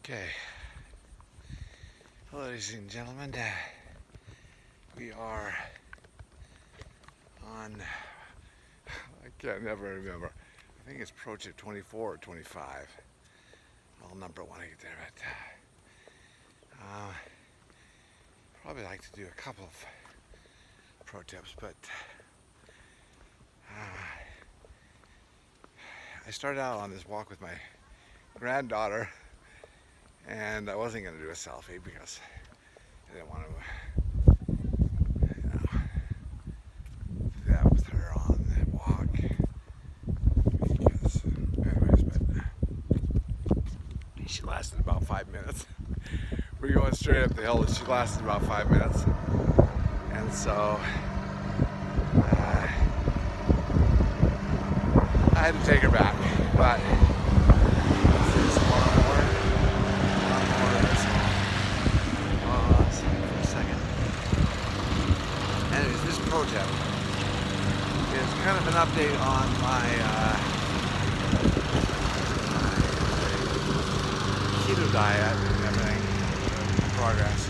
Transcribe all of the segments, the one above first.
Okay, hello ladies and gentlemen, we are on, I can't never remember, I think it's project 24 or 25, I'll number it when I get there, but probably like to do a couple of pro tips, but I started out on this walk with my granddaughter, and I wasn't going to do a selfie because I didn't want to, do that with her on that walk. Because, anyways, but she lasted about 5 minutes. We were going straight up the hill, and she lasted about 5 minutes. And so I had to take her back, but project is kind of an update on my keto diet and everything in progress.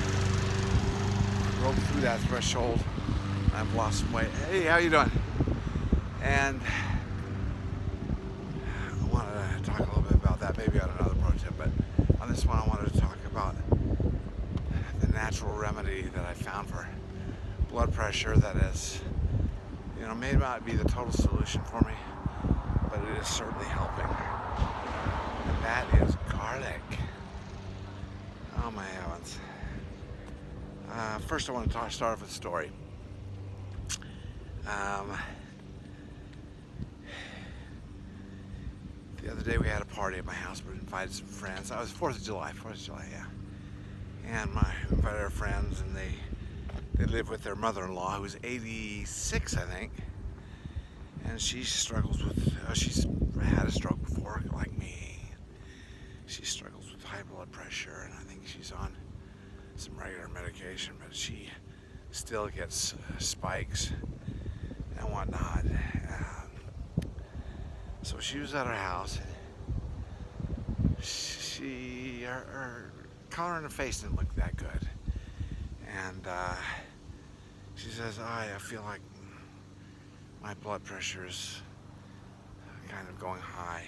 I broke through that threshold. I've lost some weight. Hey, how you doing? And I wanted to talk a little bit about that, maybe on another pro tip, but on this one I wanted to talk about the natural remedy that I found for blood pressure that is, may not be the total solution for me, but it is certainly helping. And that is garlic. Oh my heavens. First I want to start off with a story. The other day we had a party at my house. We invited some friends. It was 4th of July, yeah. And we invited our friends, and they live with their mother-in-law, who's 86, I think, and she struggles with, she's had a stroke before, like me. She struggles with high blood pressure, and I think she's on some regular medication, but she still gets spikes and whatnot. So she was at her house. Her color in her face didn't look that good, and she says, I feel like my blood pressure is kind of going high.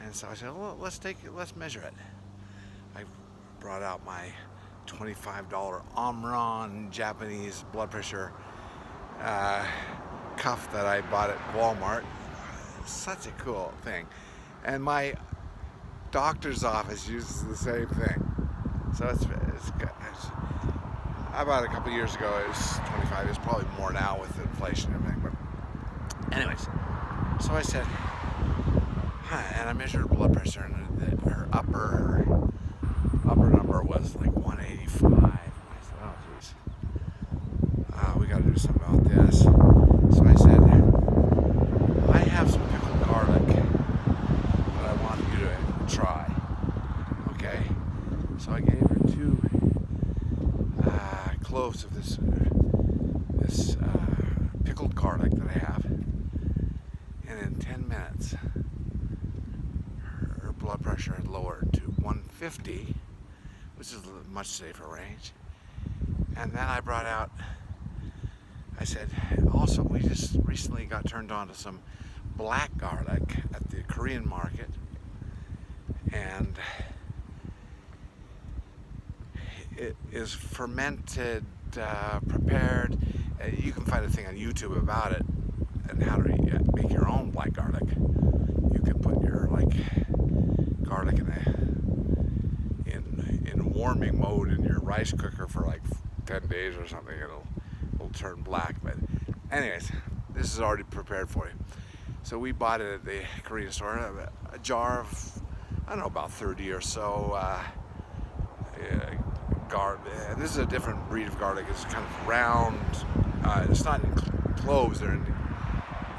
And so I said, well, let's measure it. I brought out my $25 Omron Japanese blood pressure cuff that I bought at Walmart. Such a cool thing. And my doctor's office uses the same thing. So it's good. I bought it a couple years ago. It was 25. It's probably more now with inflation and everything. But anyways, so I said, and I measured her blood pressure, and her upper number was like 185. And I said, oh geez, we got to do something about this. So I said, I have some pickled garlic that I want you to try. Okay, so I gave her 2 cloves of this pickled garlic that I have, and in 10 minutes her blood pressure had lowered to 150, which is a much safer range. And then I brought out, I said, also we just recently got turned on to some black garlic at the Korean market, and it is fermented, prepared. You can find a thing on YouTube about it and how to make your own black garlic. You can put your garlic in warming mode in your rice cooker for like 10 days or something. It'll turn black. But anyways, this is already prepared for you. So we bought it at the Korean store, a jar of, I don't know, about 30 or so garlic. This is a different breed of garlic. It's kind of round. It's not in cloves. They're in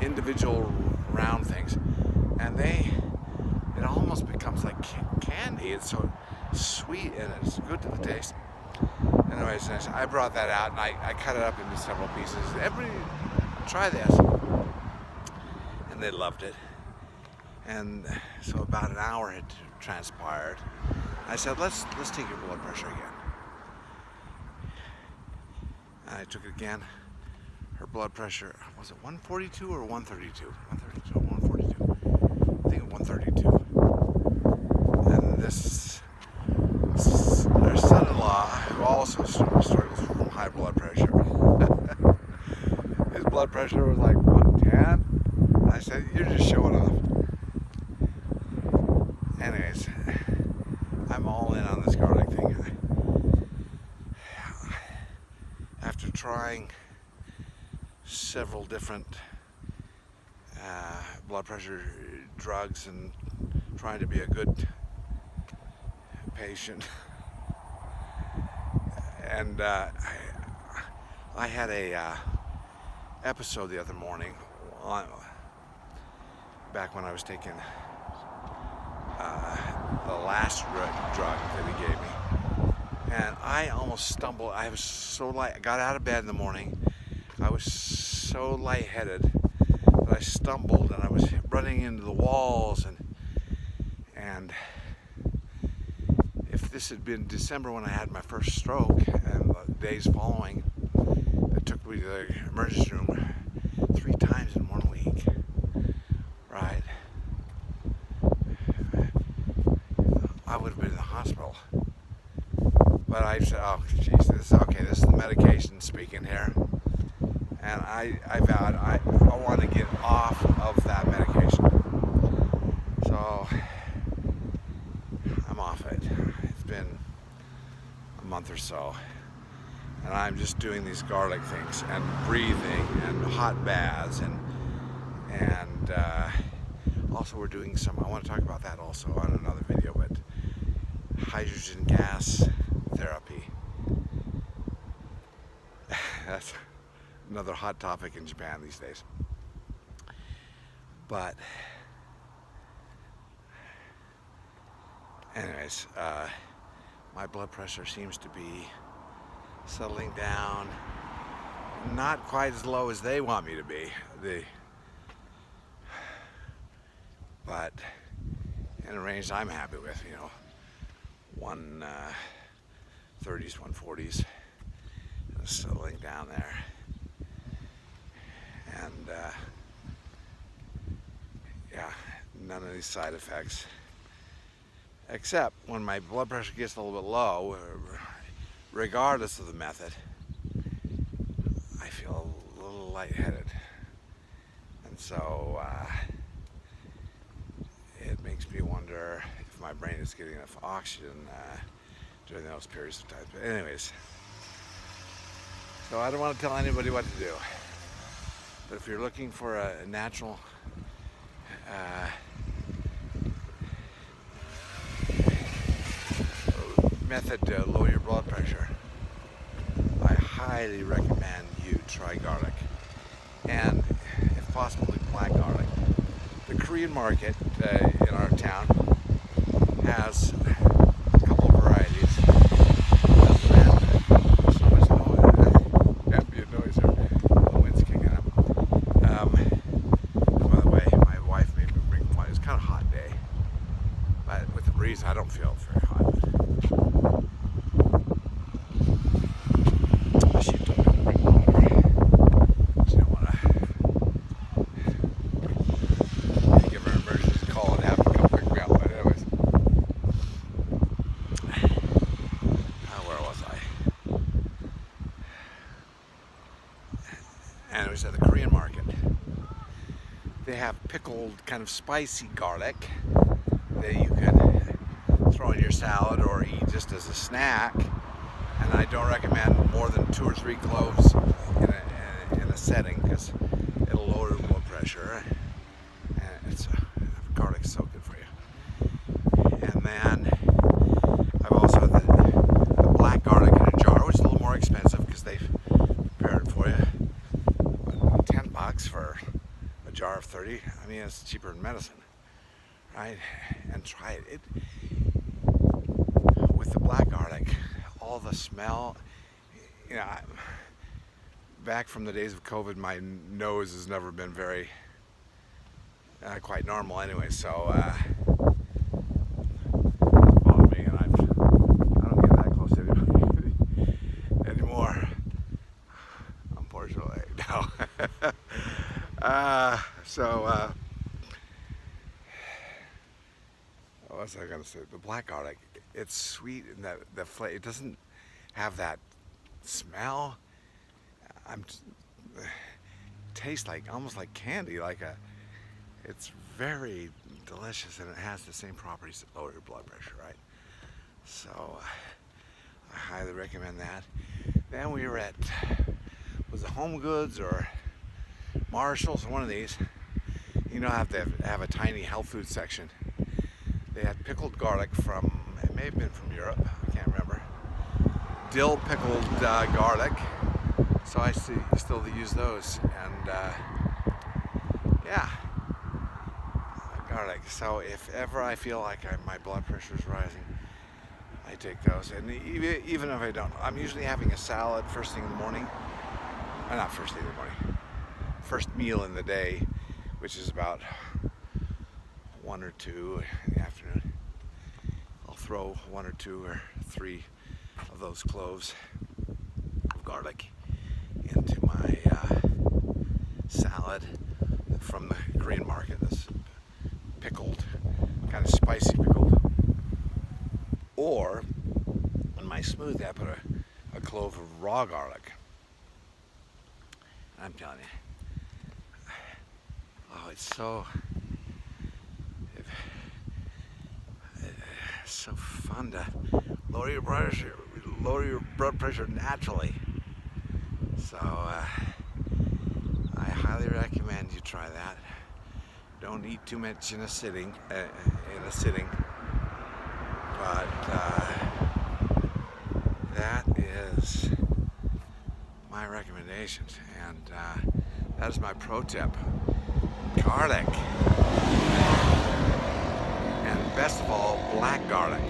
individual round things, and it almost becomes like candy. It's so sweet and it's good to the taste. Anyways, I brought that out and I cut it up into several pieces. Everybody try this, and they loved it. And so about an hour had transpired. I said, let's take your blood pressure again. And I took it again. Her blood pressure, was it 142 or 132? 132 or 142? I think 132. And this their son-in-law, who also struggles from high blood pressure, his blood pressure was like 110. I said, you're just showing off. Anyways, I'm all in on this garlic thing. After trying several different blood pressure drugs and trying to be a good patient, and I had a episode the other morning back when I was taking the last drug that he gave me, and I almost stumbled. I was so light. I got out of bed in the morning. I was so lightheaded that I stumbled, and I was running into the walls. And if this had been December when I had my first stroke, and the days following, it took me to the emergency room 3 times in 1 week, right? I would have been in the hospital. But I said, oh, Jesus, okay, this is the medication speaking here. And I vowed I want to get off of that medication. So I'm off it. It's been a month or so. And I'm just doing these garlic things and breathing and hot baths and also we're doing some, I want to talk about that also on another video, but hydrogen gas therapy. That's another hot topic in Japan these days. But anyways, my blood pressure seems to be settling down, not quite as low as they want me to be, but in a range I'm happy with, 130s, 140s, settling down there. And yeah, none of these side effects, except when my blood pressure gets a little bit low, regardless of the method, I feel a little lightheaded. And so it makes me wonder if my brain is getting enough oxygen during those periods of time. But anyways, so I don't want to tell anybody what to do. But if you're looking for a natural method to lower your blood pressure, I highly recommend you try garlic, and if possible black garlic. The Korean market in our town has a couple of varieties. So much ambient noise here. The wind's kicking up. By the way, my wife made me bring water. It's kind of a hot day, but with the breeze, I don't feel very hot. She told me to bring water. She didn't want to give her an emergency call and have to come pick me up. But anyways, where was I? Anyways, at the Korean market, they have pickled, kind of spicy garlic that you can throw in your salad or eat just as a snack. And I don't recommend more than 2 or 3 cloves in a setting, because it'll lower the blood pressure. And garlic's so good for you. And then I've also had the black garlic in a jar, which is a little more expensive because they've prepared it for you. But $10 for a jar of 30. I mean, it's cheaper than medicine, right? And try it. With the black garlic, all the smell, back from the days of COVID, my nose has never been very quite normal anyway. So follow me, and I don't get that close to anybody anymore, unfortunately. No. What was I gonna say? The black garlic, it's sweet and the flavor. It doesn't have that smell. Tastes like almost like candy, it's very delicious, and it has the same properties that lower your blood pressure, right? So I highly recommend that. Then we were at, was it Home Goods or Marshall's, one of these. You know, have a tiny health food section. They had pickled garlic from, it may have been from Europe, I can't remember. Dill pickled garlic. So I still use those, and yeah, garlic. So if ever I feel like my blood pressure is rising, I take those. And even if I don't, I'm usually having a salad first thing in the morning. Not first thing in the morning. First meal in the day, which is about 1 or 2 in the afternoon. I'll throw 1 or 2 or 3 of those cloves of garlic into my salad from the Korean market. That's pickled, kind of spicy pickled. Or in my smoothie, I put a clove of raw garlic. I'm telling you, oh, it's so fun to lower your blood pressure naturally. So I highly recommend you try that. Don't eat too much in a sitting. But that is my recommendations, and that is my pro tip. Garlic, and best of all, black garlic,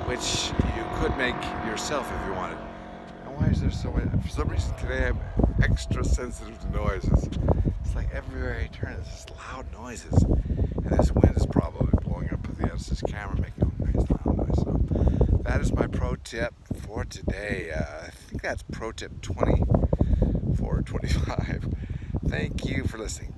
which you could make yourself if you wanted. Why is there so many? For some reason today I'm extra sensitive to noises. It's like everywhere I turn, it's just loud noises. And this wind is probably blowing up the end of this camera, making a nice loud noise. So that is my pro tip for today. I think that's pro tip 24 or 25. Thank you for listening.